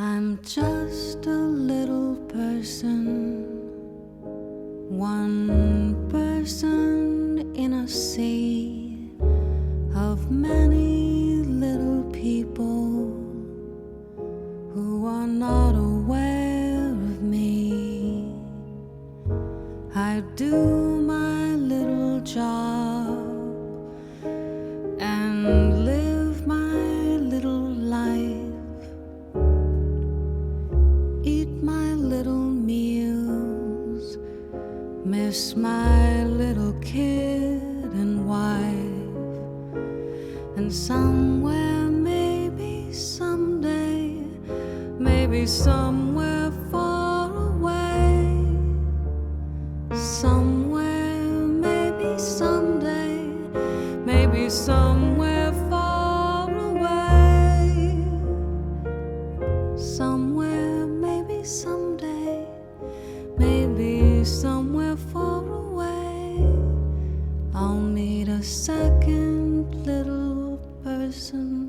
I'm just a little person, one person in a sea of many little people who are not aware of me. I do my little job and live my little life, eat my little meals, miss my little kid and wife, and somewhere, maybe someday, maybe somewhere far away, somewhere, maybe someday, maybe somewhere far away, somewhere, maybe someday, maybe somewhere far away, I'll meet a second little person.